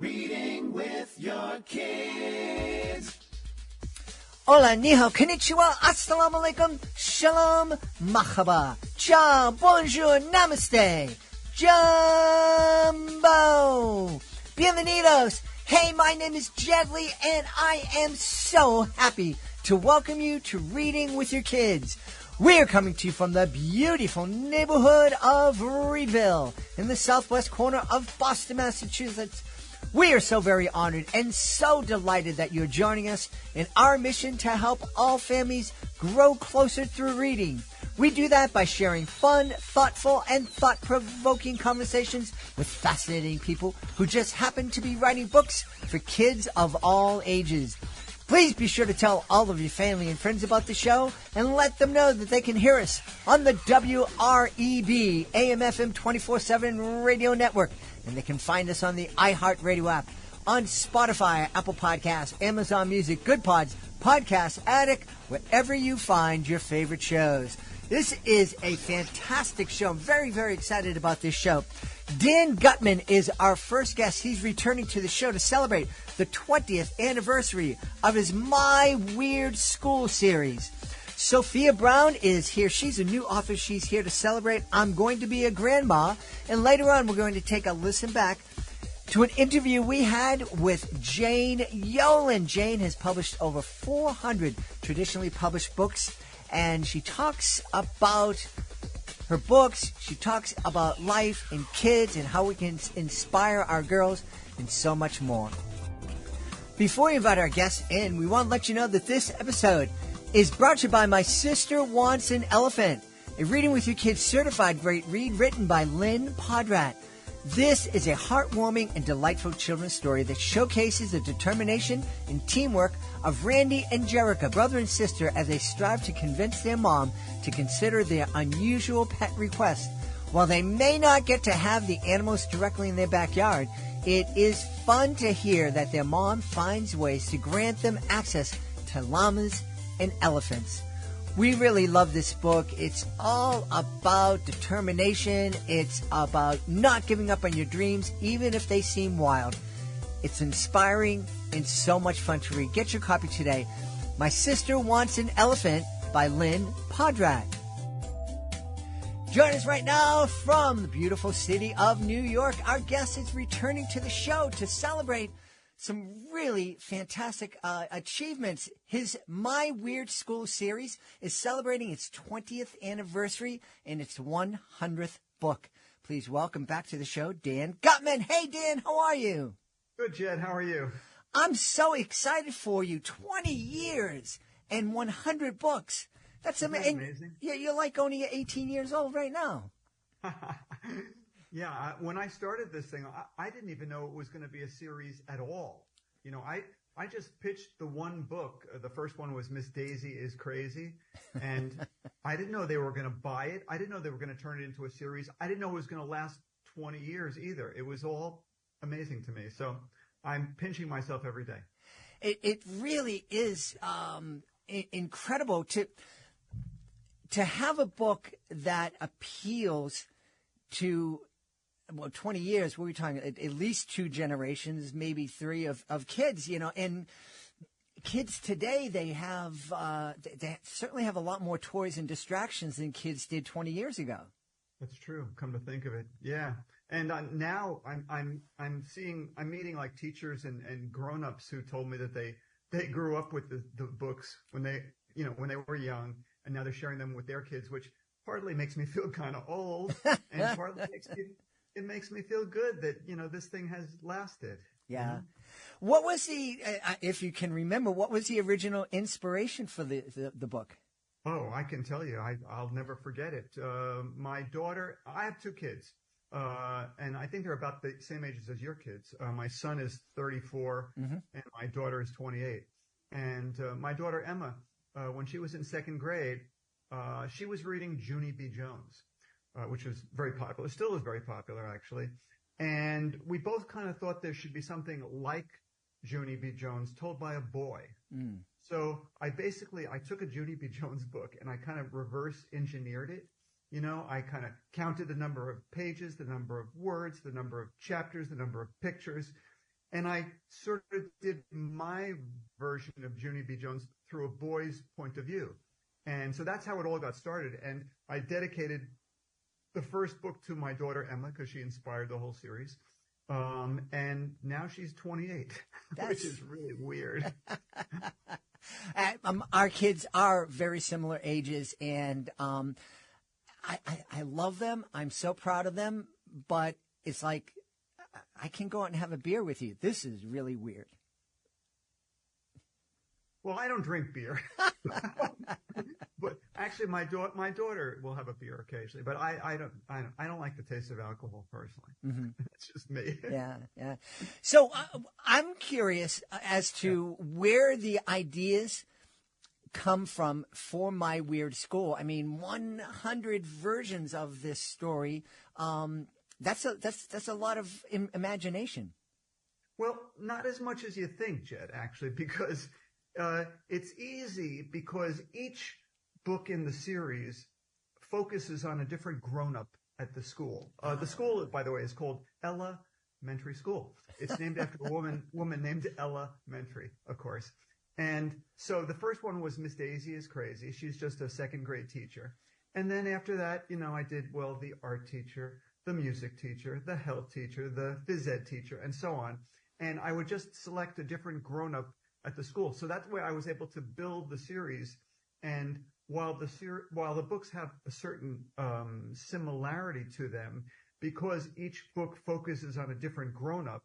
Reading with your kids. Hola, ni hao, konnichiwa, assalamu alaikum, shalom, mahaba, ciao, bonjour, namaste, jumbo, bienvenidos. Hey, my name is Jedley, and I am so happy to welcome you to Reading with Your Kids. We're coming to you from the beautiful neighborhood of Reedville in the southwest corner of Boston, Massachusetts. We are so very honored and so delighted that you're joining us in our mission to help all families grow closer through reading. We do that by sharing fun, thoughtful, and thought-provoking conversations with fascinating people who just happen to be writing books for kids of all ages. Please be sure to tell all of your family and friends about the show and let them know that they can hear us on the WREB AM/FM 24/7 radio network. And they can find us on the iHeartRadio app, on Spotify, Apple Podcasts, Amazon Music, Good Pods, Podcast Addict, wherever you find your favorite shows. This is a fantastic show. I'm very, very excited about this show. Dan Gutman is our first guest. He's returning to the show to celebrate the 20th anniversary of his My Weird School series. Sophia Brown is here. She's a new author. She's here to celebrate I'm Going to Be a Grandma. And later on, we're going to take a listen back to an interview we had with Jane Yolen. Jane has published over 400 traditionally published books, and she talks about her books. She talks about life and kids and how we can inspire our girls and so much more. Before we invite our guests in, we want to let you know that this episode is brought to you by My Sister Wants an Elephant, a Reading with Your Kids certified great read written by Lynn Podrat. This is a heartwarming and delightful children's story that showcases the determination and teamwork of Randy and Jerica, brother and sister, as they strive to convince their mom to consider their unusual pet request. While they may not get to have the animals directly in their backyard, it is fun to hear that their mom finds ways to grant them access to llamas and elephants. We really love this book. It's all about determination. It's about not giving up on your dreams, even if they seem wild. It's inspiring and so much fun to read. Get your copy today. My Sister Wants an Elephant by Lynn Podrat. Join us right now from the beautiful city of New York. Our guest is returning to the show to celebrate some really fantastic achievements. His My Weird School series is celebrating its 20th anniversary and its 100th book. Please welcome back to the show, Dan Gutman. Hey, Dan, how are you? Good, Jed. How are you? I'm so excited for you. 20 years and 100 books. That's amazing. Yeah, you're like only 18 years old right now. Yeah, when I started this thing, I didn't even know it was going to be a series at all. You know, I just pitched the one book. The first one was Miss Daisy is Crazy, and I didn't know they were going to buy it. I didn't know they were going to turn it into a series. I didn't know it was going to last 20 years either. It was all amazing to me. So I'm pinching myself every day. It really is incredible to have a book that appeals to 20 years. What are we talking? At least two generations, maybe three of kids, you know, and kids today, they have, they certainly have a lot more toys and distractions than kids did 20 years ago. That's true. Come to think of it. Yeah. And now I'm meeting like teachers and grown-ups who told me that they grew up with the books when they were young, and now they're sharing them with their kids, which partly makes me feel kind of old, and partly makes me feel good that, you know, this thing has lasted. Yeah. You know? What was if you can remember, what was the original inspiration for the book? Oh, I can tell you. I'll never forget it. My daughter, I have two kids, and I think they're about the same ages as your kids. My son is 34, and my daughter is 28. And my daughter, Emma, when she was in second grade, she was reading Junie B. Jones, which was very popular. Still is very popular, actually. And we both kind of thought there should be something like Junie B. Jones told by a boy. Mm. So I took a Junie B. Jones book and I kind of reverse engineered it. You know, I kind of counted the number of pages, the number of words, the number of chapters, the number of pictures. And I sort of did my version of Junie B. Jones through a boy's point of view. And so that's how it all got started. And I dedicated the first book to my daughter, Emma, because she inspired the whole series. And now she's 28, which is really weird. Our kids are very similar ages, and I love them. I'm so proud of them, but it's like I can go out and have a beer with you. This is really weird. Well, I don't drink beer, but actually, my daughter will have a beer occasionally. But I don't like the taste of alcohol personally. Mm-hmm. It's just me. Yeah. So I'm curious as to where the ideas come from for My Weird School. I mean, 100 versions of this story. That's a lot of imagination. Well, not as much as you think, Jed, actually, because it's easy because each book in the series focuses on a different grown-up at the school. The school, by the way, is called Elementary School. It's named after a woman named Elementary, of course. And so the first one was Miss Daisy is Crazy. She's just a second grade teacher. And then after that, I did, the art teacher, the music teacher, the health teacher, the phys ed teacher, and so on. And I would just select a different grown-up at the school. So that's where I was able to build the series. And while the books have a certain similarity to them, because each book focuses on a different grown-up,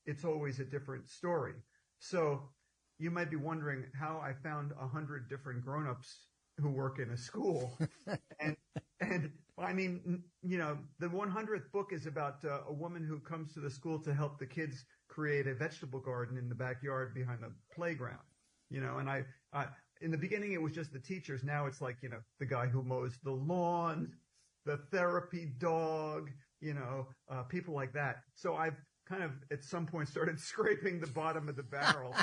it's always a different story. So you might be wondering how I found 100 different grown-ups who work in a school. and I mean, the 100th book is about a woman who comes to the school to help the kids create a vegetable garden in the backyard behind the playground. And I in the beginning, it was just the teachers. Now it's like, the guy who mows the lawn, the therapy dog, people like that. So I've kind of at some point started scraping the bottom of the barrel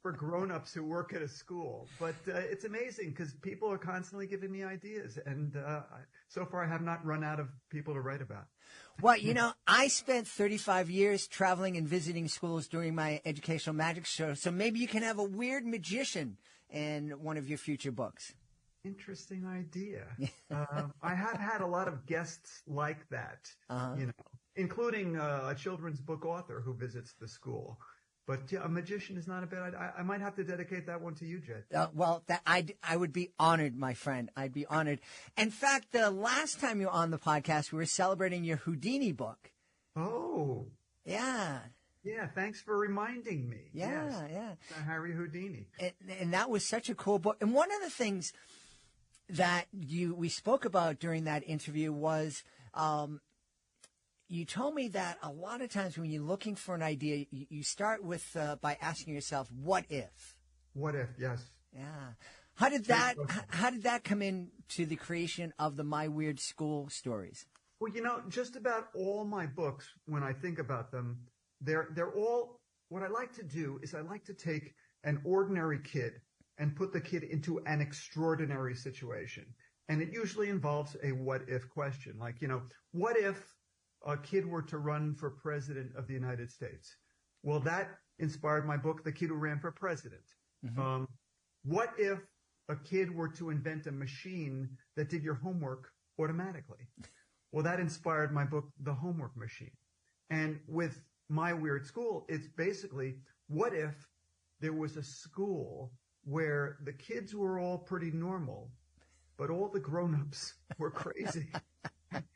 for grown-ups who work at a school. But it's amazing because people are constantly giving me ideas. And so far I have not run out of people to write about. Well, I spent 35 years traveling and visiting schools during my educational magic show. So maybe you can have a weird magician in one of your future books. Interesting idea. I have had a lot of guests like that, including a children's book author who visits the school. But a magician is not a bad idea. I might have to dedicate that one to you, Jed. I would be honored, my friend. I'd be honored. In fact, the last time you were on the podcast, we were celebrating your Houdini book. Oh. Yeah. Yeah, thanks for reminding me. Yeah, yes. Yeah. Harry Houdini. And that was such a cool book. And one of the things that we spoke about during that interview was you told me that a lot of times when you're looking for an idea, you start with by asking yourself, "What if?" What if? Yes. Yeah. How did that come into the creation of the My Weird School stories? Well, just about all my books, when I think about them, they're all. What I like to do is I like to take an ordinary kid and put the kid into an extraordinary situation, and it usually involves a "what if" question, like what if a kid were to run for president of the United States? Well, that inspired my book, The Kid Who Ran for President. Mm-hmm. What if a kid were to invent a machine that did your homework automatically? Well, that inspired my book, The Homework Machine. And with My Weird School, it's basically, what if there was a school where the kids were all pretty normal, but all the grown-ups were crazy?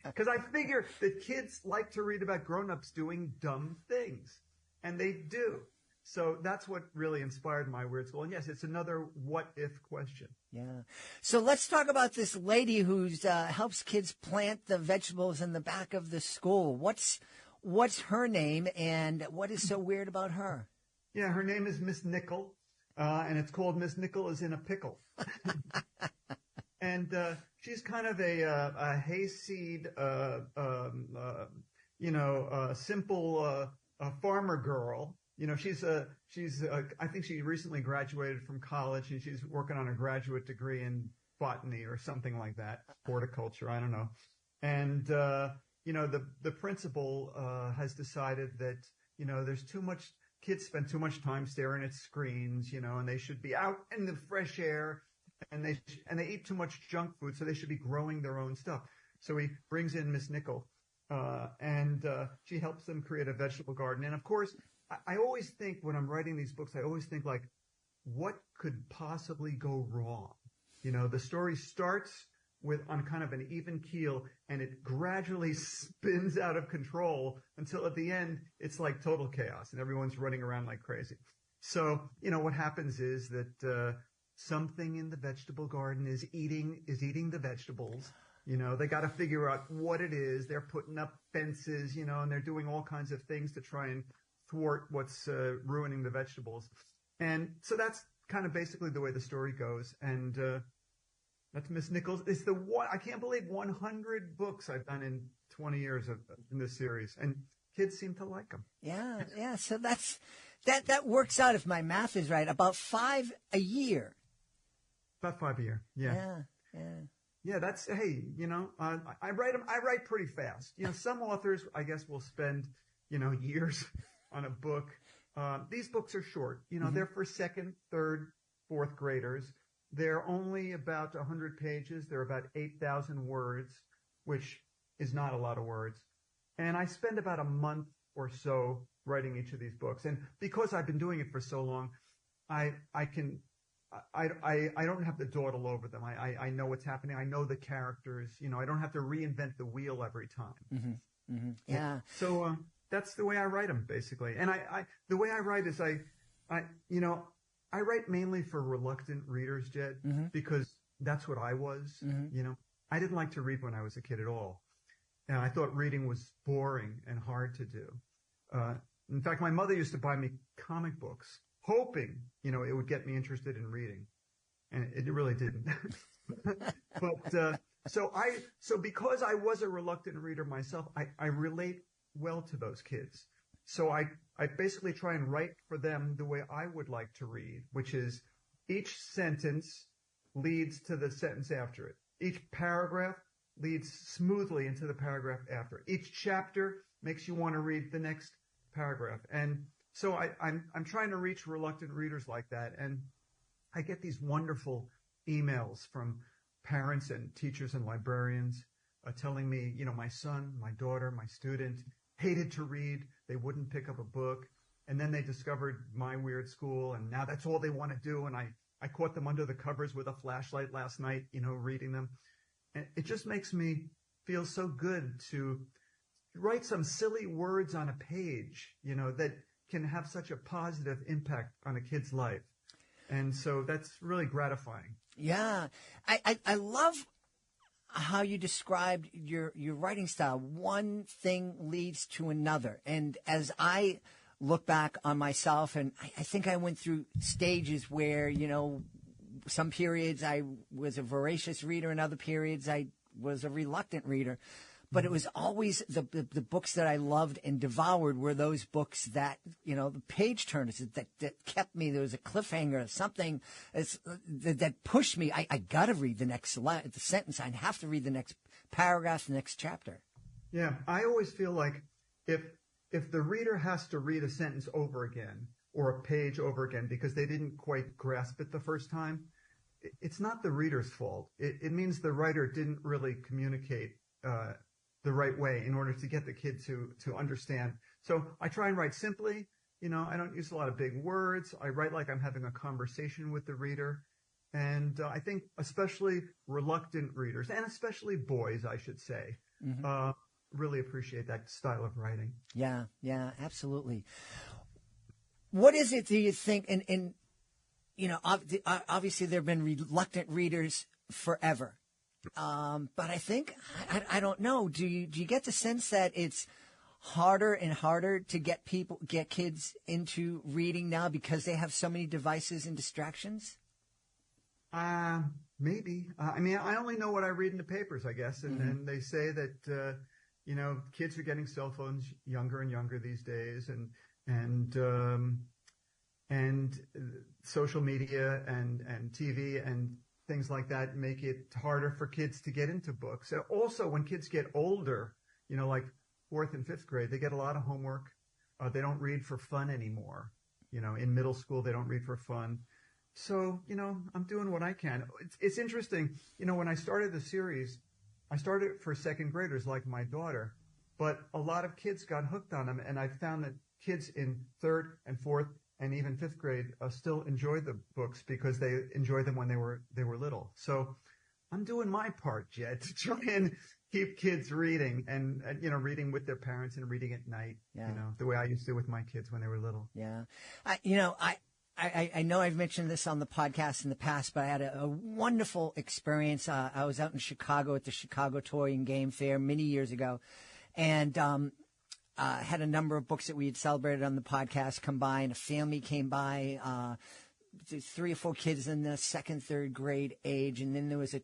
Because I figure that kids like to read about grown-ups doing dumb things, and they do. So that's what really inspired My Weird School. And yes, it's another what-if question. Yeah. So let's talk about this lady who helps kids plant the vegetables in the back of the school. What's her name, and what is so weird about her? Yeah, her name is Miss Nickel, and it's called Miss Nickel is in a Pickle. And she's kind of a hayseed, simple farmer girl. I think she recently graduated from college, and she's working on a graduate degree in botany or something like that, horticulture, I don't know. And the principal has decided that there's too much, kids spend too much time staring at screens, and they should be out in the fresh air, and they eat too much junk food, so they should be growing their own stuff. So he brings in Miss Nickel, and she helps them create a vegetable garden. And of course, I always think when I'm writing these books, I always think like, what could possibly go wrong? The story starts on kind of an even keel, and it gradually spins out of control until at the end, it's like total chaos and everyone's running around like crazy. So, what happens is that, something in the vegetable garden is eating the vegetables. They got to figure out what it is. They're putting up fences, and they're doing all kinds of things to try and thwart what's ruining the vegetables. And so that's kind of basically the way the story goes. And that's Miss Nichols. It's I can't believe 100 books I've done in 20 years in this series, and kids seem to like them. Yeah. So that works out, if my math is right, about 5 a year. About 5 a year. Yeah. Yeah, that's, hey, I write pretty fast. Some authors, I guess, will spend, years on a book. These books are short. They're for second, third, fourth graders. They're only about 100 pages. They're about 8,000 words, which is not a lot of words. And I spend about a month or so writing each of these books. And because I've been doing it for so long, I don't have to dawdle over them. I know what's happening. I know the characters. I don't have to reinvent the wheel every time. Yeah. So that's the way I write them, basically. And the way I write is I write mainly for reluctant readers, Jed, because that's what I was. I didn't like to read when I was a kid at all. And I thought reading was boring and hard to do. In fact, my mother used to buy me comic books, hoping, it would get me interested in reading. And it really didn't. But so because I was a reluctant reader myself, I relate well to those kids. So I basically try and write for them the way I would like to read, which is each sentence leads to the sentence after it. Each paragraph leads smoothly into the paragraph after. Each chapter makes you want to read the next paragraph. And so I'm trying to reach reluctant readers like that. And I get these wonderful emails from parents and teachers and librarians telling me, my son, my daughter, my student hated to read. They wouldn't pick up a book. And then they discovered my weird school, and now that's all they want to do. And I caught them under the covers with a flashlight last night, reading them. And it just makes me feel so good to write some silly words on a page, that can have such a positive impact on a kid's life. And so that's really gratifying. Yeah. I love how you described your writing style. One thing leads to another. And as I look back on myself, and I think I went through stages where, some periods I was a voracious reader, and other periods I was a reluctant reader. But it was always the books that I loved and devoured were those books that, the page turners that kept me. There was a cliffhanger, something that pushed me. I got to read the next the sentence. I have to read the next paragraph, the next chapter. Yeah, I always feel like if the reader has to read a sentence over again or a page over again because they didn't quite grasp it the first time, it's not the reader's fault. It means the writer didn't really communicate the right way in order to get the kid to understand. So I try and write simply. I don't use a lot of big words. I write like I'm having a conversation with the reader. And I think especially reluctant readers, and especially boys, I should say, really appreciate that style of writing. Yeah, absolutely. What is it do you think, and obviously there have been reluctant readers forever. But I think, I don't know, do you get the sense that it's harder and harder to get kids into reading now because they have so many devices and distractions? Maybe. I only know what I read in the papers, I guess. And they say that, kids are getting cell phones younger and younger these days, and social media and TV and things like that make it harder for kids to get into books. Also, when kids get older, like 4th and 5th grade, they get a lot of homework. They don't read for fun anymore. In middle school, they don't read for fun. So, I'm doing what I can. It's interesting. When I started the series, I started it for second graders like my daughter, but a lot of kids got hooked on them. And I found that kids in third and fourth and even fifth grade still enjoy the books because they enjoyed them when they were little. So I'm doing my part, Jed, to try and keep kids reading and reading with their parents and reading at night, the way I used to with my kids when they were little. Yeah. I know I've mentioned this on the podcast in the past, but I had a wonderful experience. I was out in Chicago at the Chicago Toy and Game Fair many years ago, and had a number of books that we had celebrated on the podcast come by, and a family came by, 3 or 4 kids in the second, third grade age, and then there was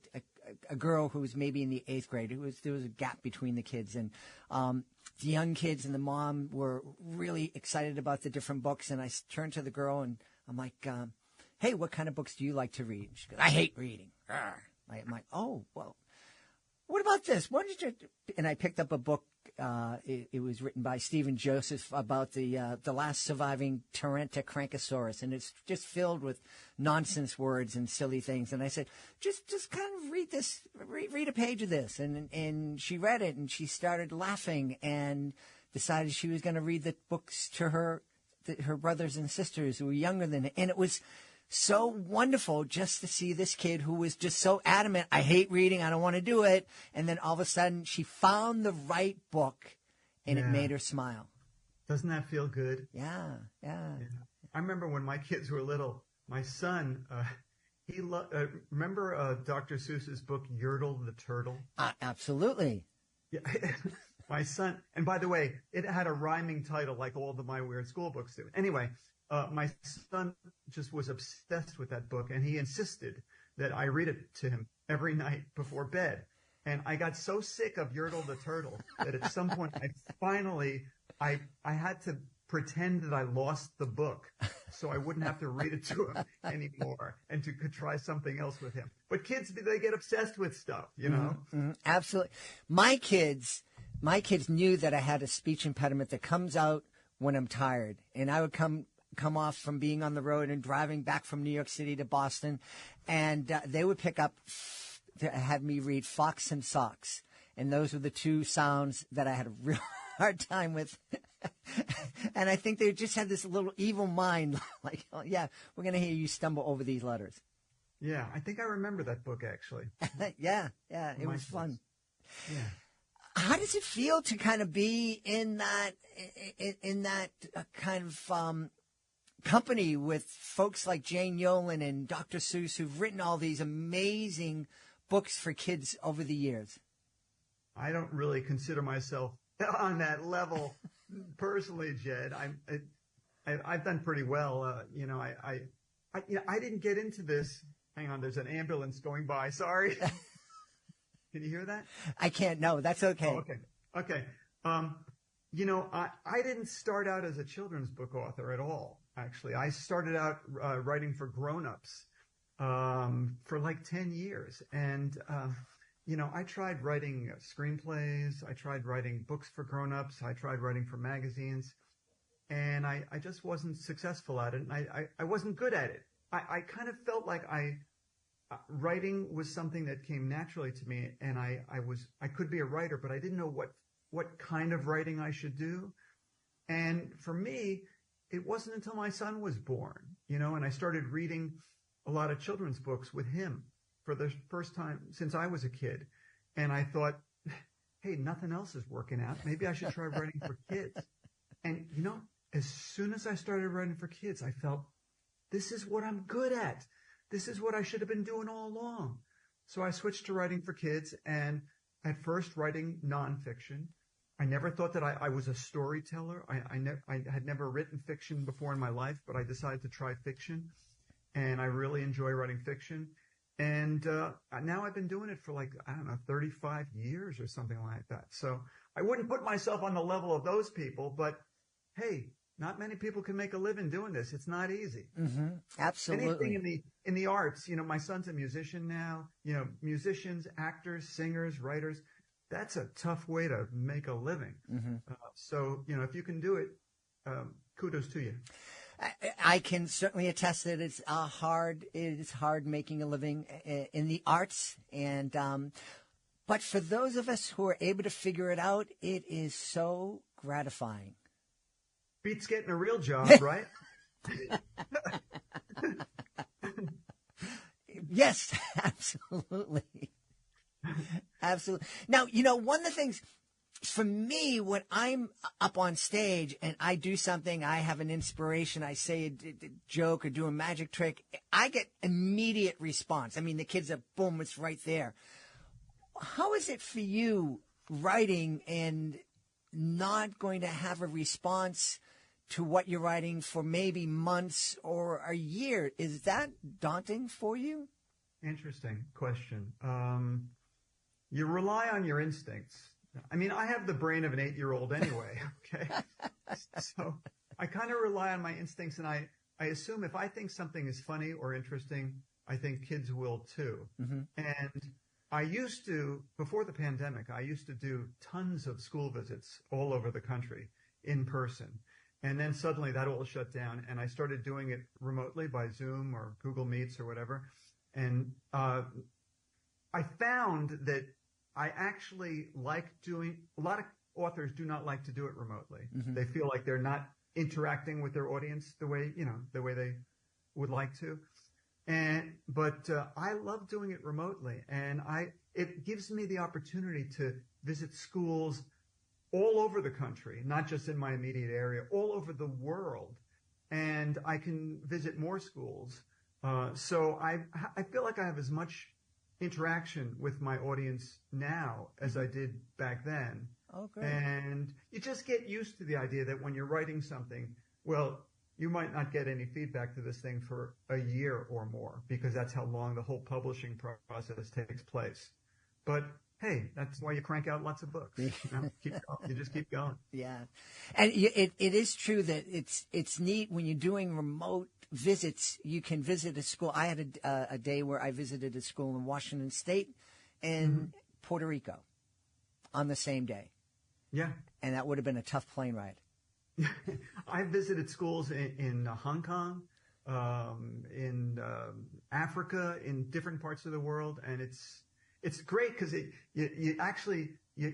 a girl who was maybe in the 8th grade. There was a gap between the kids, and the young kids and the mom were really excited about the different books, and I turned to the girl, and I'm like, hey, what kind of books do you like to read? She goes, I hate reading. I'm like, oh, well, what about this? What did you? And I picked up a book. It was written by Stephen Joseph about the last surviving Tyrannosaurus, and it's just filled with nonsense words and silly things. And I said, just kind of read this, read a page of this. And she read it, and she started laughing and decided she was going to read the books to her brothers and sisters who were younger than her. And it was so wonderful just to see this kid who was just so adamant, I hate reading, I don't want to do it. And then all of a sudden she found the right book, and it made her smile. Doesn't that feel good? Yeah. I remember when my kids were little, my son, remember Dr. Seuss's book, Yertle the Turtle? Absolutely. Yeah. My son, and by the way, it had a rhyming title like all of my weird school books do. Anyway, my son just was obsessed with that book, and he insisted that I read it to him every night before bed. And I got so sick of Yertle the Turtle that at some point I had to pretend that I lost the book so I wouldn't have to read it to him anymore and could try something else with him. But kids, they get obsessed with stuff, Mm-hmm. Absolutely. My kids knew that I had a speech impediment that comes out when I'm tired, and I would come off from being on the road and driving back from New York City to Boston, and they would pick up to have me read Fox and Socks, and those were the 2 sounds that I had a real hard time with. And I think they just had this little evil mind, like, oh, yeah, we're going to hear you stumble over these letters. Yeah, I think I remember that book, actually. Yeah, it was fun. Yeah. How does it feel to kind of be in that kind of company with folks like Jane Yolen and Dr. Seuss, who've written all these amazing books for kids over the years? I don't really consider myself on that level personally, Jed. I've done pretty well. I didn't get into this. Hang on, there's an ambulance going by. Sorry. Can you hear that? I can't. No, that's okay. Oh, okay. I didn't start out as a children's book author at all. Actually, I started out writing for grown-ups for like 10 years. And, I tried writing screenplays. I tried writing books for grown-ups. I tried writing for magazines. And I just wasn't successful at it. And I wasn't good at it. I kind of felt like writing was something that came naturally to me. And I could be a writer, but I didn't know what kind of writing I should do. And for me, it wasn't until my son was born, and I started reading a lot of children's books with him for the first time since I was a kid. And I thought, hey, nothing else is working out. Maybe I should try writing for kids. And, as soon as I started writing for kids, I felt, this is what I'm good at. This is what I should have been doing all along. So I switched to writing for kids, and at first writing nonfiction. I never thought that I was a storyteller. I had never written fiction before in my life, but I decided to try fiction, and I really enjoy writing fiction. And now I've been doing it for 35 years or something like that. So I wouldn't put myself on the level of those people, but hey, not many people can make a living doing this. It's not easy. Mm-hmm. Absolutely. Anything in the arts, my son's a musician now, musicians, actors, singers, writers. That's a tough way to make a living. Mm-hmm. So, if you can do it, kudos to you. I can certainly attest that it's hard. It is hard making a living in the arts, and but for those of us who are able to figure it out, it is so gratifying. Beats getting a real job, right? Yes, absolutely. Absolutely. Now, one of the things for me, when I'm up on stage and I do something, I have an inspiration, I say a joke or do a magic trick, I get immediate response. I mean, the kids are, boom, it's right there. How is it for you writing and not going to have a response to what you're writing for maybe months or a year? Is that daunting for you? Interesting question. You rely on your instincts. I mean, I have the brain of an 8-year-old anyway, okay? So I kind of rely on my instincts, and I assume if I think something is funny or interesting, I think kids will too. Mm-hmm. And I used to, before the pandemic, I used to do tons of school visits all over the country in person. And then suddenly that all shut down, and I started doing it remotely by Zoom or Google Meets or whatever. And I found that I actually like doing, a lot of authors do not like to do it remotely. Mm-hmm. They feel like they're not interacting with their audience the way they would like to. But I love doing it remotely, and it gives me the opportunity to visit schools all over the country, not just in my immediate area, all over the world. And I can visit more schools. So I feel like I have as much interaction with my audience now as I did back then. Oh, great. And you just get used to the idea that when you're writing something, well, you might not get any feedback to this thing for a year or more, because that's how long the whole publishing process takes place. But hey, that's why you crank out lots of books. You just keep going. Yeah. And it is true that it's neat when you're doing remote visits. You can visit a school. I had a day where I visited a school in Washington State and mm-hmm. Puerto Rico on the same day. Yeah. And that would have been a tough plane ride. I visited schools in Hong Kong, in Africa, in different parts of the world, and it's great because you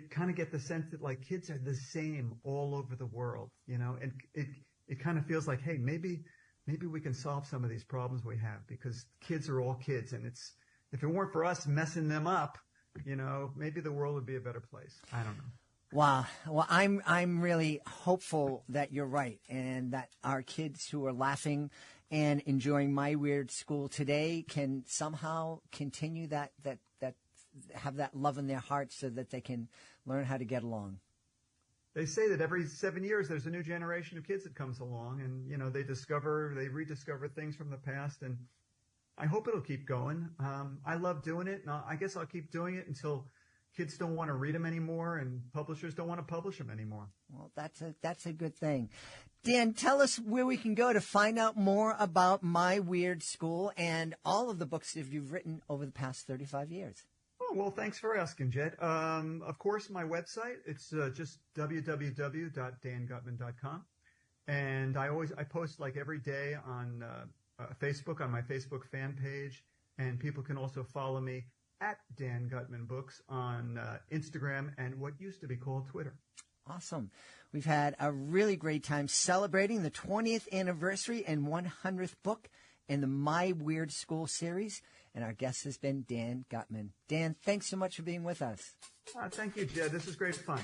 kind of get the sense that like kids are the same all over the world, and it kind of feels like, hey, maybe we can solve some of these problems we have, because kids are all kids, and if it weren't for us messing them up, maybe the world would be a better place. I don't know. Wow. Well, I'm really hopeful that you're right, and that our kids who are laughing and enjoying My Weird School today can somehow continue that have that love in their hearts so that they can learn how to get along. They say that every 7 years there's a new generation of kids that comes along, and they rediscover things from the past, and I hope it'll keep going. I love doing it, and I guess I'll keep doing it until kids don't want to read them anymore and publishers don't want to publish them anymore. Well, that's a good thing. Dan, tell us where we can go to find out more about My Weird School and all of the books that you've written over the past 35 years. Oh, well, thanks for asking, Jed. Of course, my website, it's just www.dangutman.com. And I post like every day on Facebook, on my Facebook fan page. And people can also follow me at Dan Gutman Books on Instagram and what used to be called Twitter. Awesome. We've had a really great time celebrating the 20th anniversary and 100th book in the My Weird School series. And our guest has been Dan Gutman. Dan, thanks so much for being with us. Thank you, Jed. This is great fun.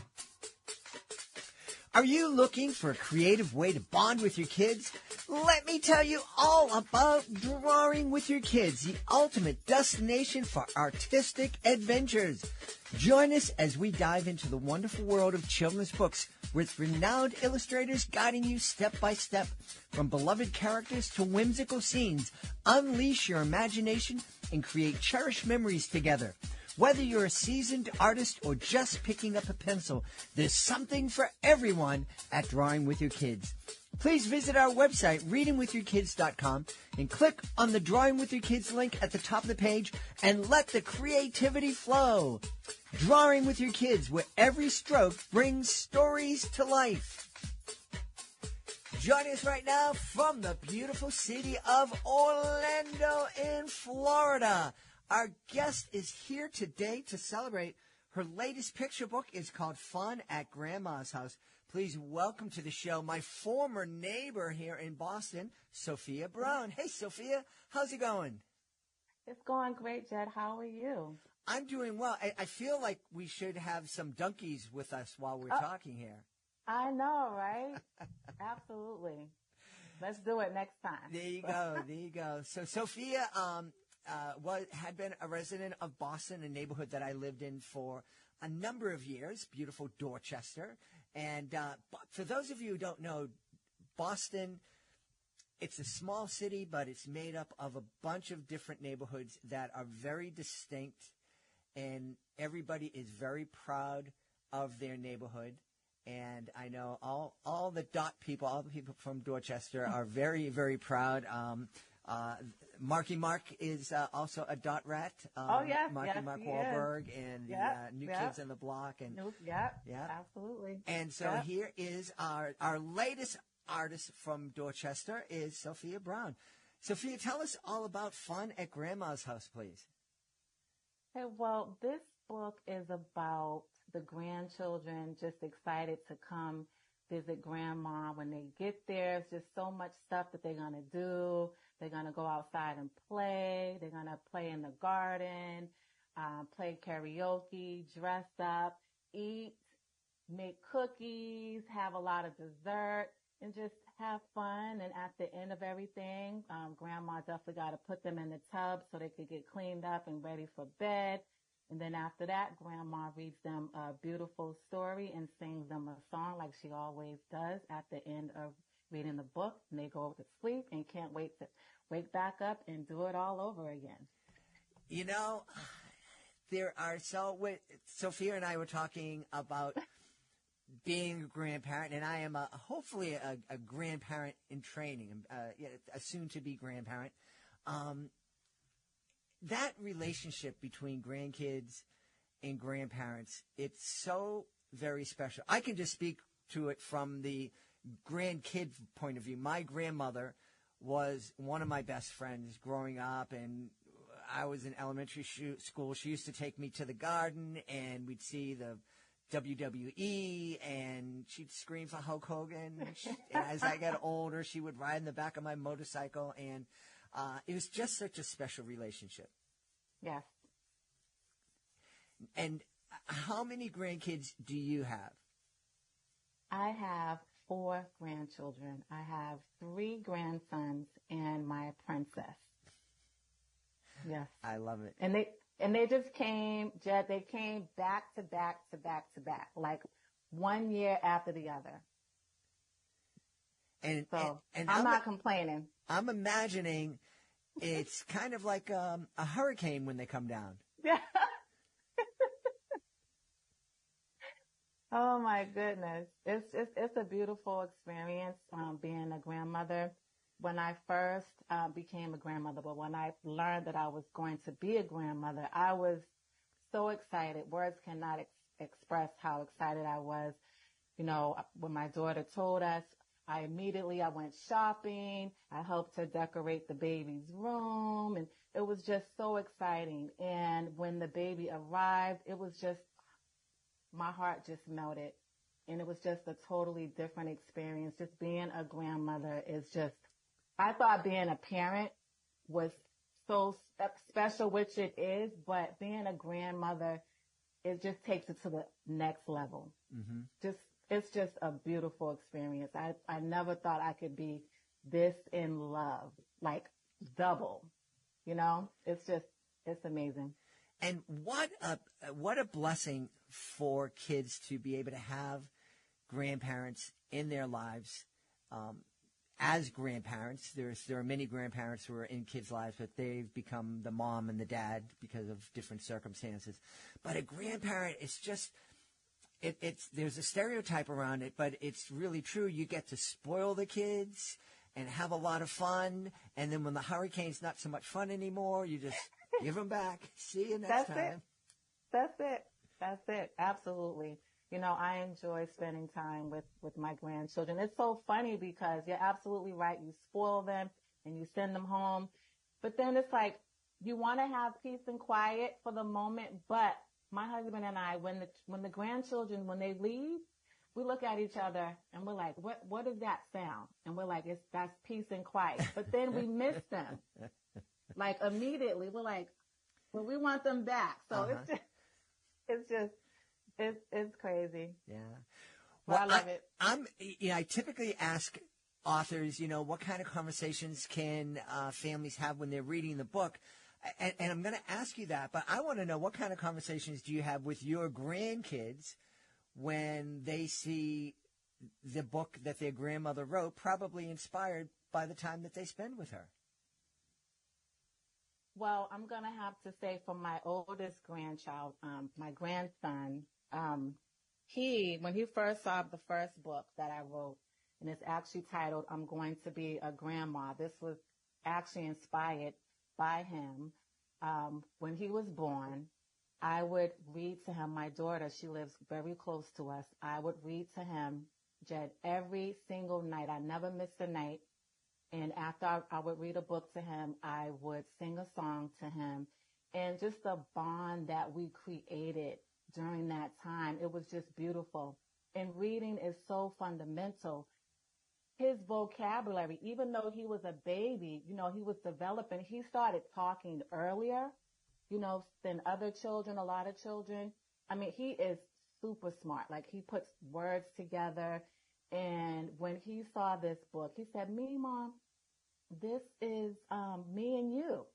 Are you looking for a creative way to bond with your kids? Let me tell you all about Drawing with Your Kids, the ultimate destination for artistic adventures. Join us as we dive into the wonderful world of children's books with renowned illustrators guiding you step by step. From beloved characters to whimsical scenes, unleash your imagination and create cherished memories together. Whether you're a seasoned artist or just picking up a pencil, there's something for everyone at Drawing with Your Kids. Please visit our website, readingwithyourkids.com, and click on the Drawing with Your Kids link at the top of the page and let the creativity flow. Drawing with Your Kids, where every stroke brings stories to life. Joining us right now from the beautiful city of Orlando in Florida. Our guest is here today to celebrate her latest picture book. Is called Fun at Grandma's House. Please welcome to the show my former neighbor here in Boston, Sophia Brown. Hey, Sophia, how's it going? It's going great, Jed. How are you? I'm doing well. I feel like we should have some donkeys with us while we're talking here. I know, right? Absolutely. Let's do it next time. There you go. There you go. So Sophia had been a resident of Boston, a neighborhood that I lived in for a number of years, beautiful Dorchester. And for those of you who don't know, Boston, it's a small city, but it's made up of a bunch of different neighborhoods that are very distinct, and everybody is very proud of their neighborhood. And I know all the people from Dorchester are very, very proud. Marky Mark is also a dot rat. Marky Mark Wahlberg and the New Kids on the Block. And absolutely. And so here is our latest artist from Dorchester is Sophia Brown. Sophia, tell us all about Fun at Grandma's House, please. Hey, well, this book is about the grandchildren just excited to come visit Grandma. When they get there, it's just so much stuff that they're going to do. They're going to go outside and play. They're going to play in the garden, play karaoke, dress up, eat, make cookies, have a lot of dessert, and just have fun. And at the end of everything, Grandma definitely got to put them in the tub so they could get cleaned up and ready for bed. And then after that, Grandma reads them a beautiful story and sings them a song like she always does at the end of reading the book. And they go to sleep and can't wait to wake back up and do it all over again. You know, Sophia and I were talking about being a grandparent, and I am hopefully a grandparent in training, a soon-to-be grandparent. That relationship between grandkids and grandparents, it's so very special. I can just speak to it from the grandkid point of view. My grandmother was one of my best friends growing up, and I was in elementary school. She used to take me to the garden, and we'd see the WWE, and she'd scream for Hulk Hogan. And as I got older, she would ride in the back of my motorcycle, and it was just such a special relationship. Yes. And how many grandkids do you have? I have 4 grandchildren. I have 3 grandsons and my princess. Yes. I love it. And they just came, Jed, they came back to back to back to back, like one year after the other. And I'm not complaining. I'm imagining it's kind of like a hurricane when they come down. Yeah. Oh my goodness. It's a beautiful experience, being a grandmother. When I first became a grandmother, but when I learned that I was going to be a grandmother, I was so excited. Words cannot express how excited I was. You know, when my daughter told us, I went shopping. I helped her decorate the baby's room, and it was just so exciting. And when the baby arrived, it was just, my heart just melted. And it was just a totally different experience. Just being a grandmother is just, I thought being a parent was so special, which it is, but being a grandmother, it just takes it to the next level. Mm-hmm. It's just a beautiful experience. I never thought I could be this in love, like double, you know? It's amazing. And what a blessing for kids to be able to have grandparents in their lives. As grandparents, there are many grandparents who are in kids' lives, but they've become the mom and the dad because of different circumstances. But a grandparent is just, there's a stereotype around it, but it's really true. You get to spoil the kids and have a lot of fun, and then when the hurricane's not so much fun anymore, you just give them back. See you next time. That's it. Absolutely. I enjoy spending time with my grandchildren. It's so funny because you're absolutely right. You spoil them and you send them home. But then it's like, you want to have peace and quiet for the moment. But my husband and I, when the grandchildren, when they leave, we look at each other and we're like, what is that sound? And we're like, that's peace and quiet. But then we miss them. Like immediately, we're like, well, we want them back. So it's crazy. Yeah. Well, I love it. I typically ask authors, what kind of conversations can families have when they're reading the book? And I'm going to ask you that, but I want to know, what kind of conversations do you have with your grandkids when they see the book that their grandmother wrote, probably inspired by the time that they spend with her? Well, I'm going to have to say for my oldest grandchild, my grandson, when he first saw the first book that I wrote, and it's actually titled, I'm Going to Be a Grandma. This was actually inspired by him. When he was born, I would read to him, my daughter, she lives very close to us. I would read to him, Jed, every single night. I never missed a night. And after I would read a book to him, I would sing a song to him. And just the bond that we created during that time, it was just beautiful. And reading is so fundamental. His vocabulary, even though he was a baby, he was developing, he started talking earlier, than other children, a lot of children. I mean, he is super smart. Like, he puts words together. And when he saw this book, he said, "Me, Mom, this is me and you."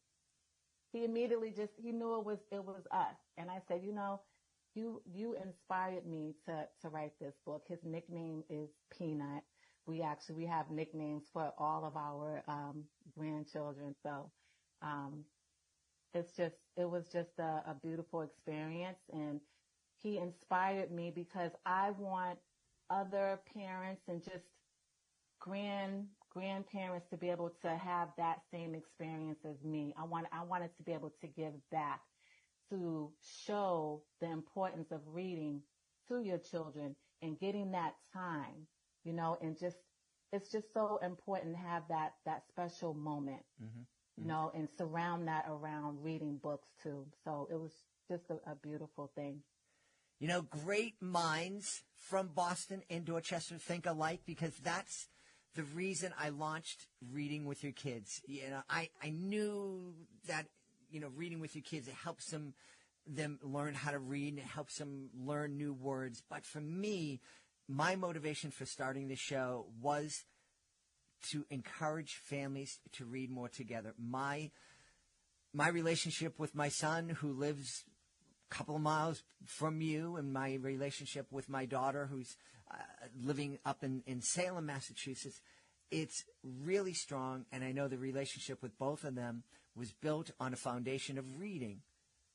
He immediately he knew it was us. And I said, you inspired me to write this book. His nickname is Peanut. We have nicknames for all of our grandchildren. So it was just a beautiful experience. And he inspired me because I want other parents and just grandparents to be able to have that same experience as me. I wanted to be able to give back, to show the importance of reading to your children and getting that time, and it's just so important to have that special moment, and surround that around reading books too. So it was just a beautiful thing. Great minds from Boston and Dorchester think alike, because that's the reason I launched Reading with Your Kids. I knew that, reading with your kids, it helps them learn how to read, and it helps them learn new words. But for me, my motivation for starting the show was to encourage families to read more together. My relationship with my son, who lives couple of miles from you, and my relationship with my daughter, who's living up in Salem, Massachusetts, it's really strong. And I know the relationship with both of them was built on a foundation of reading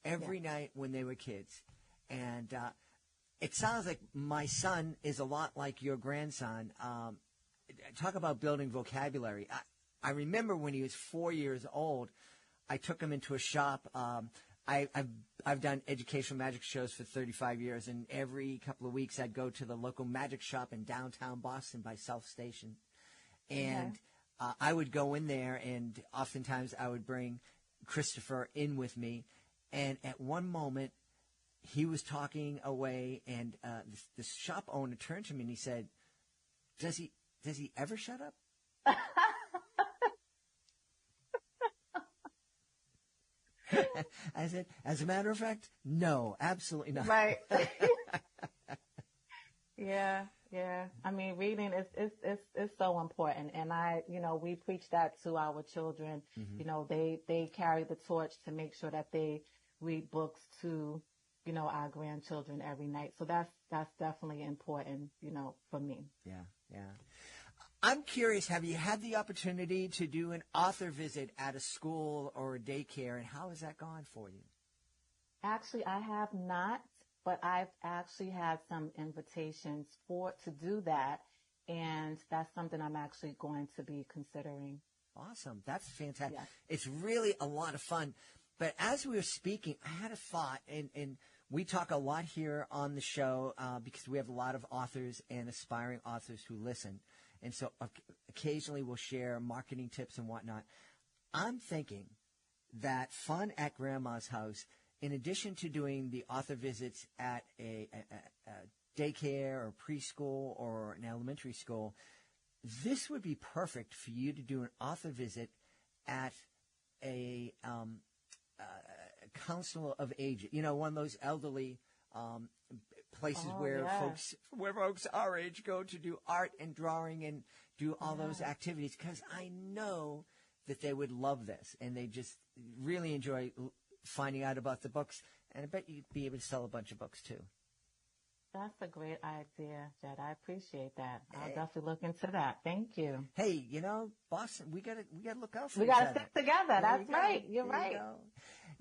every night when they were kids. And it sounds like my son is a lot like your grandson. Talk about building vocabulary. I remember when he was 4 years old, I took him into a shop. I've done educational magic shows for 35 years, and every couple of weeks I'd go to the local magic shop in downtown Boston by South Station. And I would go in there, and oftentimes I would bring Christopher in with me. And at one moment, he was talking away, and the shop owner turned to me and he said, does he ever shut up? I said, as a matter of fact, no, absolutely not. Right. Yeah. I mean, reading is so important. And we preach that to our children. They carry the torch to make sure that they read books to, our grandchildren every night. So that's definitely important, for me. Yeah. I'm curious, have you had the opportunity to do an author visit at a school or a daycare, and how has that gone for you? Actually, I have not, but I've actually had some invitations to do that, and that's something I'm actually going to be considering. Awesome. That's fantastic. Yeah. It's really a lot of fun. But as we were speaking, I had a thought, and We talk a lot here on the show because we have a lot of authors and aspiring authors who listen. And so occasionally we'll share marketing tips and whatnot. I'm thinking that Fun at Grandma's House, in addition to doing the author visits at a daycare or preschool or an elementary school, this would be perfect for you to do an author visit at a council of age, one of those elderly places where folks our age go to do art and drawing and do all those activities, because I know that they would love this and they just really enjoy finding out about the books, and I bet you'd be able to sell a bunch of books too. That's a great idea, Jed. I appreciate that. I'll definitely look into that. Thank you. Hey, Boston, we gotta look out for we each other. We gotta stick together. That's right. You're right.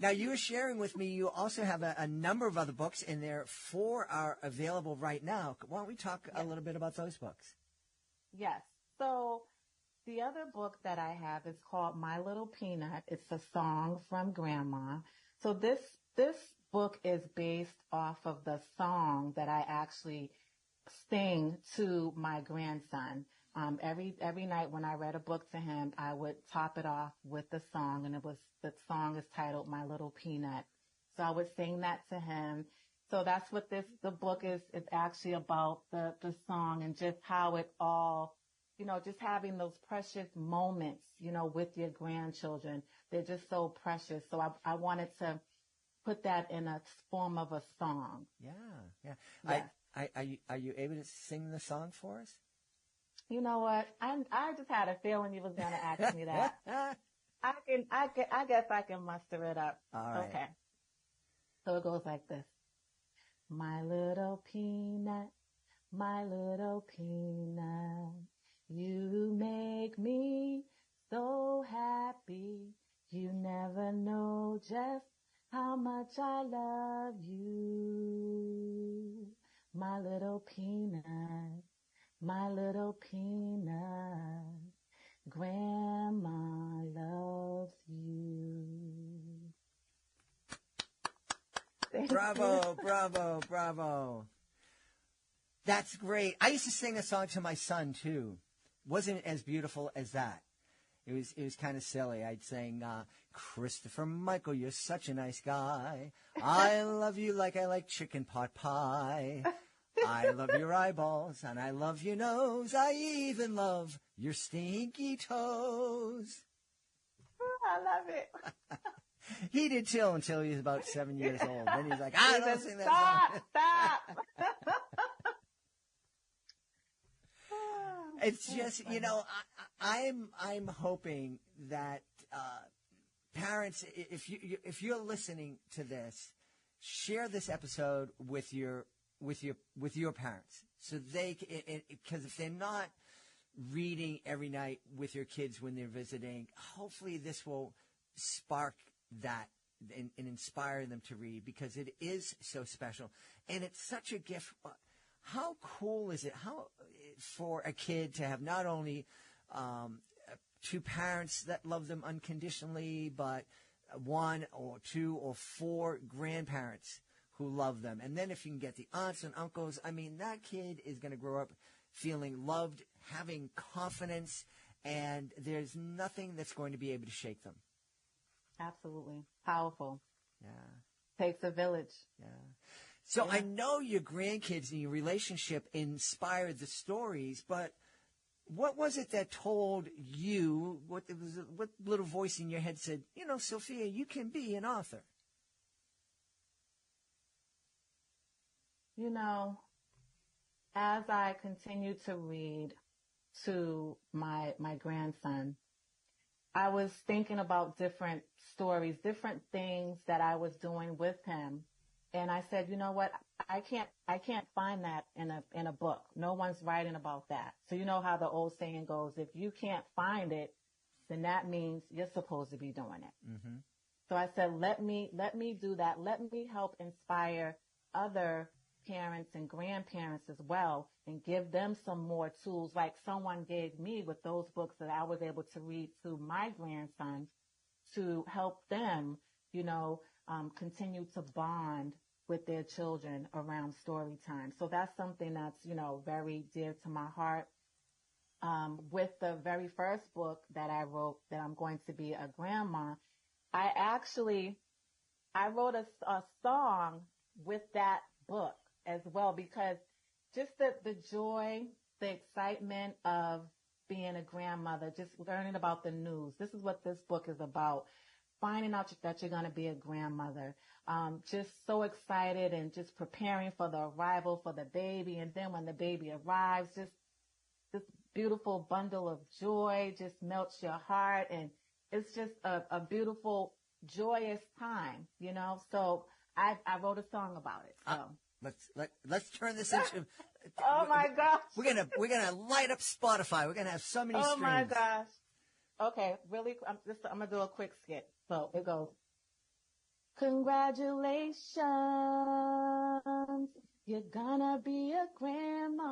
Now, you were sharing with me, you also have a number of other books, and there 4 are available right now. Why don't we talk a little bit about those books? Yes. So the other book that I have is called My Little Peanut. It's a song from Grandma. So this book is based off of the song that I actually sing to my grandson. Every night when I read a book to him, I would top it off with the song, and the song is titled My Little Peanut. So I would sing that to him. So that's what the book is actually about, the song, and just how it all, just having those precious moments, with your grandchildren. They're just so precious. So I wanted to put that in a form of a song. Yeah. Yes. Are you able to sing the song for us? You know what? I just had a feeling you was going to ask me that. I guess I can muster it up. All right. Okay. So it goes like this. My little peanut, you make me so happy. You never know just how much I love you. My little peanut. Grandma loves you. Bravo. That's great. I used to sing a song to my son too. Wasn't as beautiful as that. It was kind of silly. I'd sing, Christopher Michael, you're such a nice guy. I love you like I like chicken pot pie. I love your eyeballs, and I love your nose. I even love your stinky toes. I love it. He did too until he was about 7 years old. Then he's like, I don't sing that song. Stop. It's just, I'm hoping that parents, if you're listening to this, share this episode with your parents, so because if they're not reading every night with your kids when they're visiting, hopefully this will spark that and inspire them to read, because it is so special and it's such a gift. How cool is it for a kid to have not only 2 parents that love them unconditionally, but 1 or 2 or 4 grandparents who love them. And then if you can get the aunts and uncles, that kid is going to grow up feeling loved, having confidence, and there's nothing that's going to be able to shake them. Absolutely. Powerful. Yeah. Takes a village. Yeah. So I know your grandkids and your relationship inspired the stories, but what was it that told you, what little voice in your head said, Sophia, you can be an author? As I continued to read to my grandson, I was thinking about different stories, different things that I was doing with him. And I said, you know what? I can't find that in a book. No one's writing about that. So you know how the old saying goes, if you can't find it, then that means you're supposed to be doing it. Mm-hmm. So I said, let me do that. Let me help inspire other parents and grandparents as well, and give them some more tools like someone gave me with those books that I was able to read to my grandson, to help them, continue to bond with their children around story time. So that's something that's, very dear to my heart. With the very first book that I wrote, that I'm going to be a grandma, I wrote a song with that book as well, because just the joy, the excitement of being a grandmother, just learning about the news. This is what this book is about. Finding out that you're going to be a grandmother. Just so excited and just preparing for the arrival for the baby. And then when the baby arrives, just this beautiful bundle of joy just melts your heart. And it's just a beautiful, joyous time, So I wrote a song about it. So. Let's turn this into. Oh my gosh! We're gonna light up Spotify. We're gonna have so many streams. Oh my gosh! Okay, really. I'm gonna do a quick skit. So it goes. Congratulations, you're gonna be a grandma.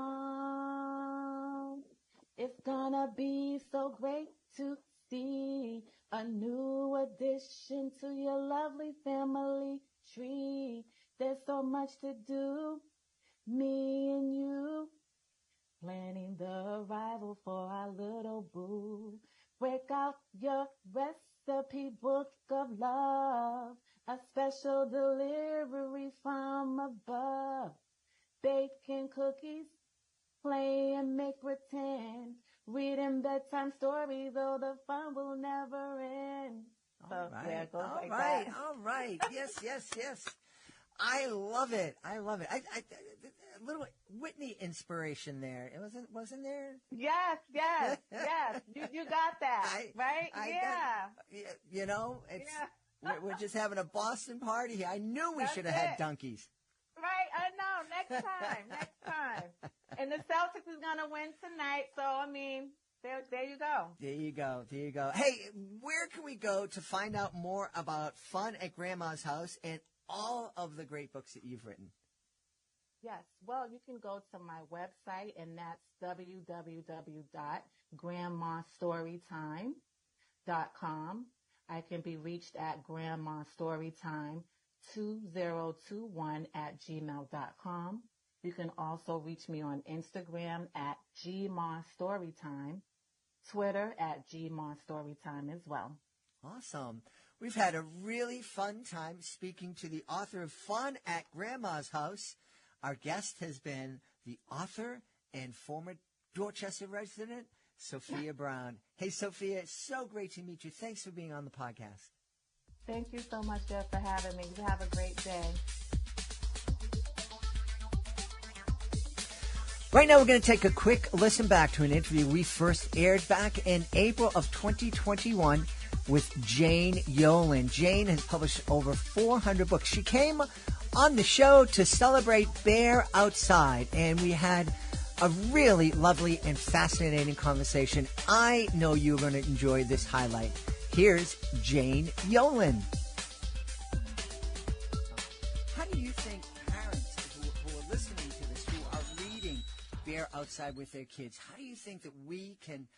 It's gonna be so great to see a new addition to your lovely family tree. There's so much to do, me and you, planning the arrival for our little boo. Break out your recipe book of love, a special delivery from above. Baking cookies, play and make pretend, reading bedtime stories, though the fun will never end. All right. Yes. I love it. I a little Whitney inspiration there. It wasn't there? Yes. You got that, right? We're just having a Boston party here. I knew we should have had donkeys. Right, I know. Next time. And the Celtics is going to win tonight, so, there you go. There you go. Hey, where can we go to find out more about fun at Grandma's house and all of the great books that you've written? Yes, well, you can go to my website, and that's www.grandmastorytime.com. I can be reached at grandmastorytime 2021@gmail.com. You can also reach me on Instagram at gmastorytime, Twitter at gmastorytime as well. Awesome. We've had a really fun time speaking to the author of Fun at Grandma's House. Our guest has been the author and former Dorchester resident, Sophia Brown. Hey, Sophia, it's so great to meet you. Thanks for being on the podcast. Thank you so much, Jeff, for having me. You have a great day. Right now, we're going to take a quick listen back to an interview we first aired back in April of 2021 with Jane Yolen. Jane has published over 400 books. She came on the show to celebrate Bear Outside, and we had a really lovely and fascinating conversation. I know you're going to enjoy this highlight. Here's Jane Yolen. How do you think parents who are listening to this, who are reading Bear Outside with their kids, how do you think that we can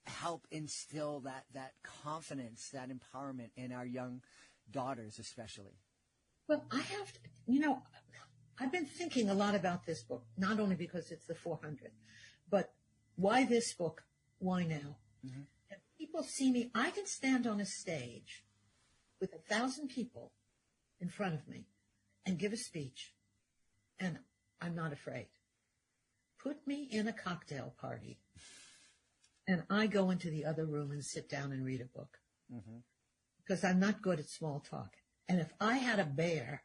help instill that confidence, that empowerment in our young daughters especially? Well, I've been thinking a lot about this book, not only because it's the 400th, but why this book? Why now? Mm-hmm. If people see me, I can stand on a stage with 1,000 people in front of me and give a speech, and I'm not afraid. Put me in a cocktail party, and I go into the other room and sit down and read a book, because I'm not good at small talk. And if I had a bear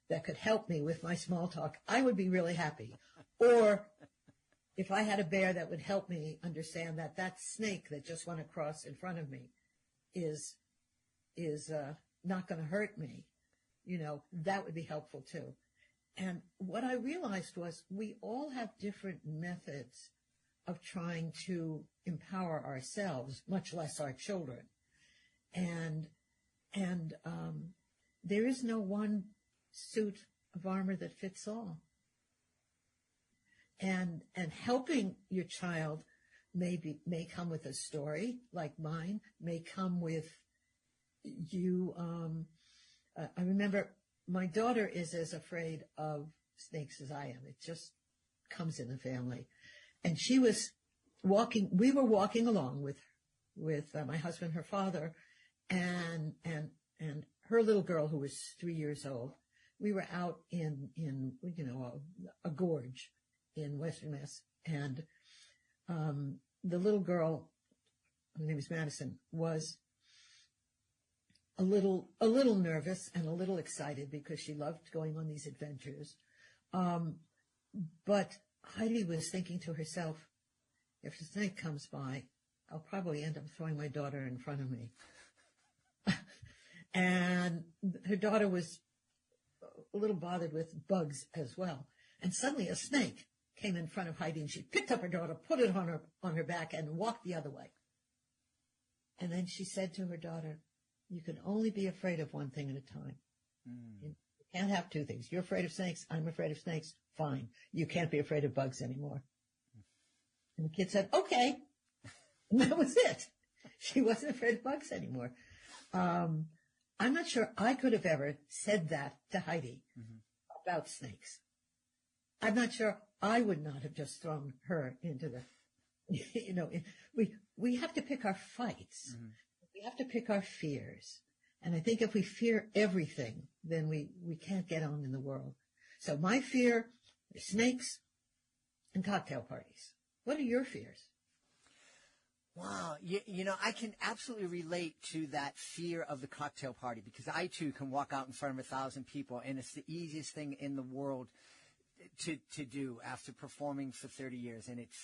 that could help me with my small talk, I would be really happy. Or if I had a bear that would help me understand that snake that just went across in front of me is not going to hurt me, that would be helpful too. And what I realized was we all have different methods of trying to empower ourselves, much less our children. And there is no one suit of armor that fits all. And helping your child may come with a story like mine, may come with you. I remember my daughter is as afraid of snakes as I am. It just comes in the family. And she was we were walking along with my husband, her father, and her little girl who was 3 years old. We were out in a gorge in Western Mass, and the little girl, her name is Madison, was a little nervous and a little excited because she loved going on these adventures. But Heidi was thinking to herself, if a snake comes by, I'll probably end up throwing my daughter in front of me. And her daughter was a little bothered with bugs as well. And suddenly a snake came in front of Heidi, and she picked up her daughter, put it on her back, and walked the other way. And then she said to her daughter, you can only be afraid of one thing at a time. You can't have two things. You're afraid of snakes. I'm afraid of snakes. Fine. You can't be afraid of bugs anymore. And the kid said, okay. And that was it. She wasn't afraid of bugs anymore. I'm not sure I could have ever said that to Heidi about snakes. I'm not sure I would not have just thrown her into the, we have to pick our fights. We have to pick our fears. And I think if we fear everything, then we can't get on in the world. So my fear is snakes and cocktail parties. What are your fears? Wow. I can absolutely relate to that fear of the cocktail party, because I, too, can walk out in front of 1,000 people, and it's the easiest thing in the world to do after performing for 30 years, and it's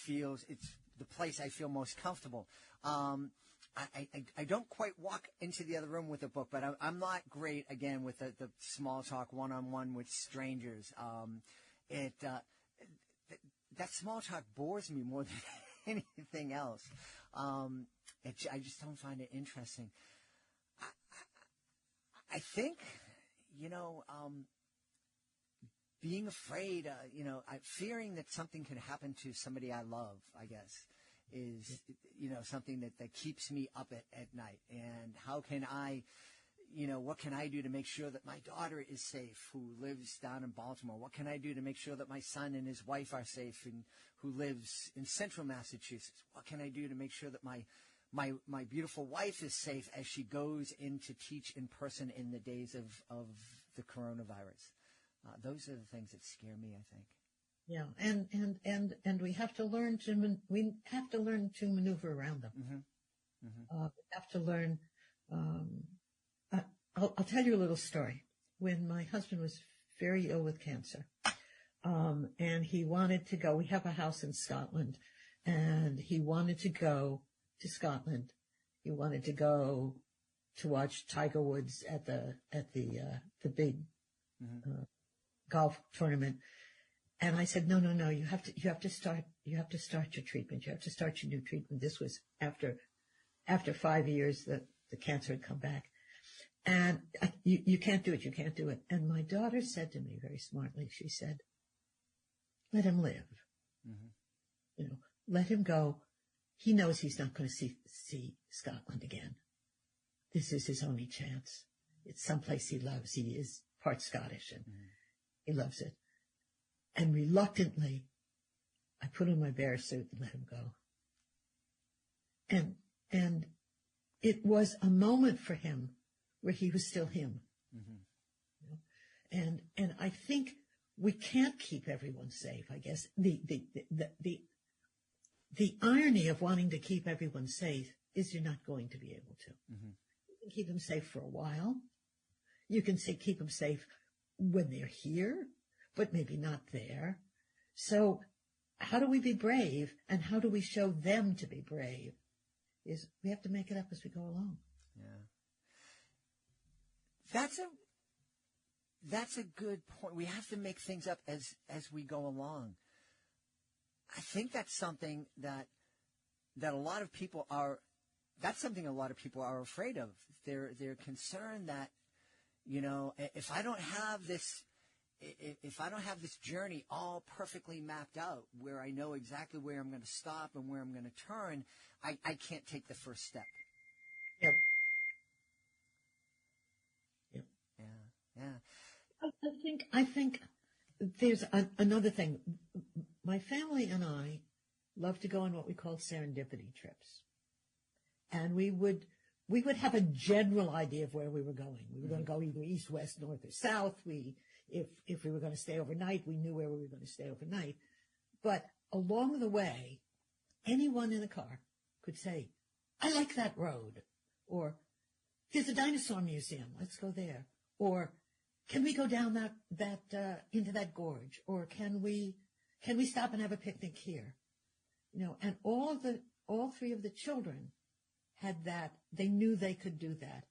the place I feel most comfortable. I don't quite walk into the other room with a book, but I'm not great, again, with the small talk one-on-one with strangers. That small talk bores me more than anything else. I just don't find it interesting. I think, being afraid, fearing that something can happen to somebody I love, I guess, is, something that keeps me up at night. And how can I, what can I do to make sure that my daughter is safe, who lives down in Baltimore? What can I do to make sure that my son and his wife are safe, and who lives in central Massachusetts? What can I do to make sure that my beautiful wife is safe as she goes in to teach in person in the days of the coronavirus? Those are the things that scare me, I think. Yeah, and we have to learn to maneuver around them. We have to learn. I'll tell you a little story. When my husband was very ill with cancer, and he wanted to go, we have a house in Scotland, and he wanted to go to Scotland. He wanted to go to watch Tiger Woods at the big golf tournament. And I said, no, you have to start your treatment. You have to start your new treatment. This was after 5 years that the cancer had come back. And you can't do it. You can't do it. And my daughter said to me very smartly, she said, let him live. Let him go. He knows he's not going to see Scotland again. This is his only chance. It's someplace he loves. He is part Scottish, and he loves it. And reluctantly, I put on my bear suit and let him go. And it was a moment for him where he was still him. And I think we can't keep everyone safe, I guess. The irony of wanting to keep everyone safe is you're not going to be able to. You can keep them safe for a while. You can keep them safe when they're here, but maybe not there. So how do we be brave, and how do we show them to be brave? Is we have to make it up as we go along. Yeah. That's a good point. We have to make things up as we go along. I think that's something that a lot of people are. That's something a lot of people are afraid of. They're concerned that, if I don't have this journey all perfectly mapped out, where I know exactly where I'm going to stop and where I'm going to turn, I can't take the first step. Yep. Yeah. think there's another thing. My family and I love to go on what we call serendipity trips. And we would have a general idea of where we were going. We were going to go either east, west, north, or south. If we were going to stay overnight, we knew where we were going to stay overnight. But along the way, anyone in a car could say, I like that road. Or, there's a dinosaur museum. Let's go there. Or, can we go down that into that gorge? Or can we stop and have a picnic here? And all three of the children had that. They knew they could do that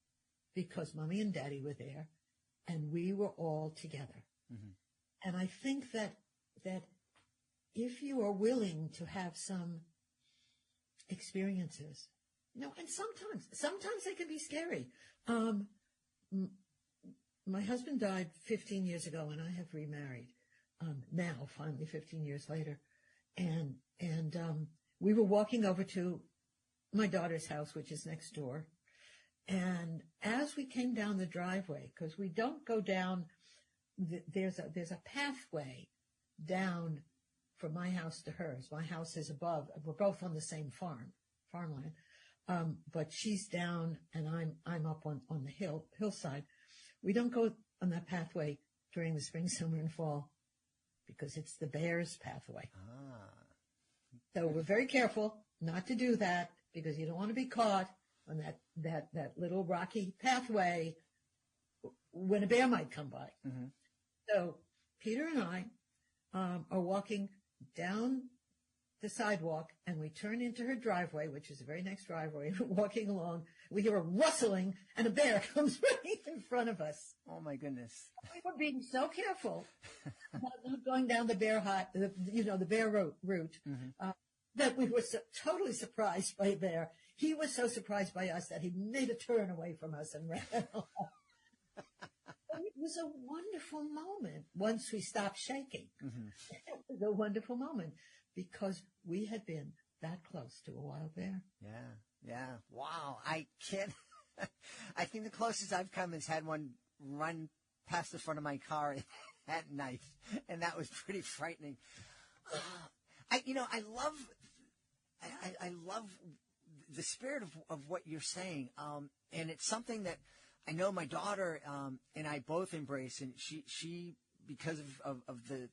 because Mommy and Daddy were there and we were all together. Mm-hmm. And I think that if you are willing to have some experiences, and sometimes they can be scary. My husband died 15 years ago and I have remarried, now finally 15 years later. And we were walking over to my daughter's house, which is next door. And as we came down the driveway, because we don't go down, there's a pathway down from my house to hers. My house is above. We're both on the same farmland. But she's down and I'm up on the hillside. We don't go on that pathway during the spring, summer, and fall because it's the bear's pathway. So we're very careful not to do that because you don't want to be caught on that little rocky pathway when a bear might come by. Mm-hmm. So Peter and I are walking down the sidewalk and we turn into her driveway, which is the very next driveway. Walking along, we hear a rustling and a bear comes right in front of us. Oh my goodness. We were being so careful about not going down the bear the bear route, mm-hmm. That we were totally surprised by a bear. He was so surprised by us that he made a turn away from us and ran off. It was a wonderful moment once we stopped shaking. Mm-hmm. It was a wonderful moment because we had been that close to a wild bear. Yeah. Wow. I can't. I think the closest I've come is had one run past the front of my car at night, and that was pretty frightening. I love the spirit of what you're saying, and it's something that I know my daughter and I both embrace, and she because of the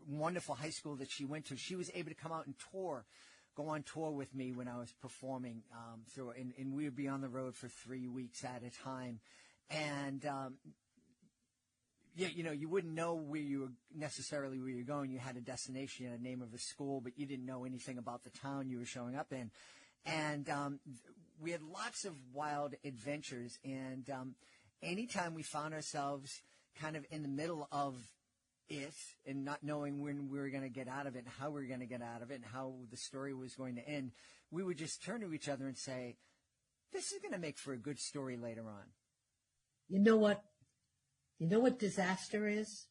wonderful high school that she went to, she was able to come out and go on tour with me when I was performing through, and we would be on the road for 3 weeks at a time, and you wouldn't know where you're going. You had a destination, you had a name of a school, but you didn't know anything about the town you were showing up in. And we had lots of wild adventures. And anytime we found ourselves kind of in the middle of it and not knowing when we were going to get out of it and how we were going to get out of it and how the story was going to end, we would just turn to each other and say, this is going to make for a good story later on. You know what? You know what disaster is?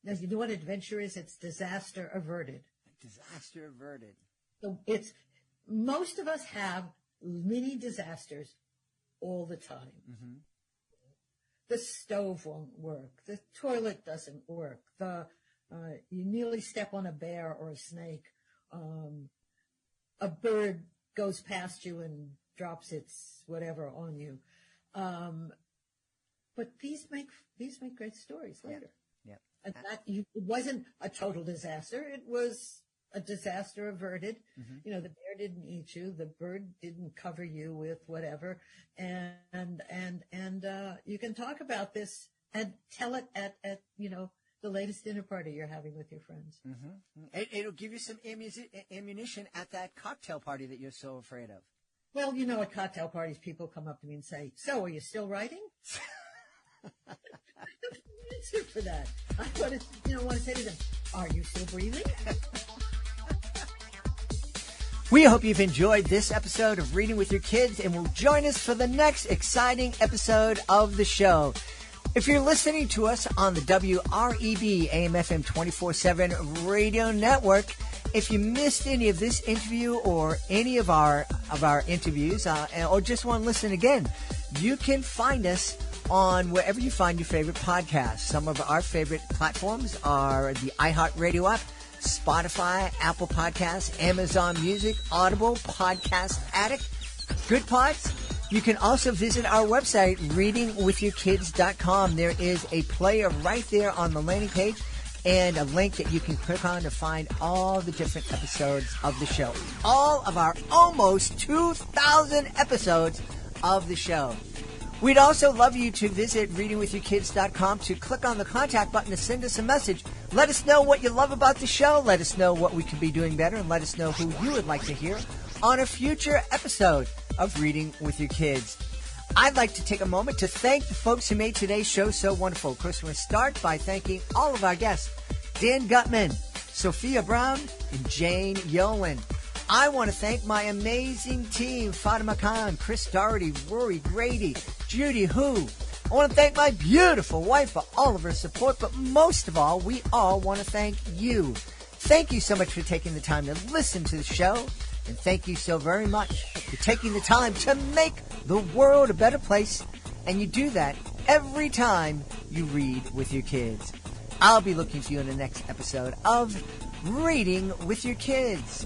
No, you know what adventure is? It's disaster averted. Disaster averted. So most of us have mini disasters all the time. Mm-hmm. The stove won't work. The toilet doesn't work. You nearly step on a bear or a snake. A bird goes past you and drops its whatever on you. But these make great stories later. Yeah. And it wasn't a total disaster. It was a disaster averted. Mm-hmm. The bear didn't eat you. The bird didn't cover you with whatever. And you can talk about this and tell it at the latest dinner party you're having with your friends. Mm-hmm. It'll give you some ammunition at that cocktail party that you're so afraid of. Well, at cocktail parties, people come up to me and say, "So, are you still writing?" I don't have an answer for that. I want to say to them, "Are you still breathing?" We hope you've enjoyed this episode of Reading with Your Kids and will join us for the next exciting episode of the show. If you're listening to us on the WREB AM/FM 24/7 radio network, if you missed any of this interview or any of our interviews, or just want to listen again, you can find us on wherever you find your favorite podcasts. Some of our favorite platforms are the iHeartRadio app, Spotify, Apple Podcasts, Amazon Music, Audible, Podcast Addict, Good Pods. You can also visit our website, readingwithyourkids.com. There is a player right there on the landing page and a link that you can click on to find all the different episodes of the show. All of our almost 2,000 episodes of the show. We'd also love you to visit readingwithyourkids.com to click on the contact button to send us a message. Let us know what you love about the show. Let us know what we could be doing better. And let us know who you would like to hear on a future episode of Reading with Your Kids. I'd like to take a moment to thank the folks who made today's show so wonderful. Of course, we're going to start by thanking all of our guests, Dan Gutman, Sophia Brown, and Jane Yolen. I want to thank my amazing team, Fatima Khan, Chris Doherty, Rory Grady, Judy Hu. I want to thank my beautiful wife for all of her support, but most of all, we all want to thank you. Thank you so much for taking the time to listen to the show, and thank you so very much for taking the time to make the world a better place, and you do that every time you read with your kids. I'll be looking for you in the next episode of Reading with Your Kids.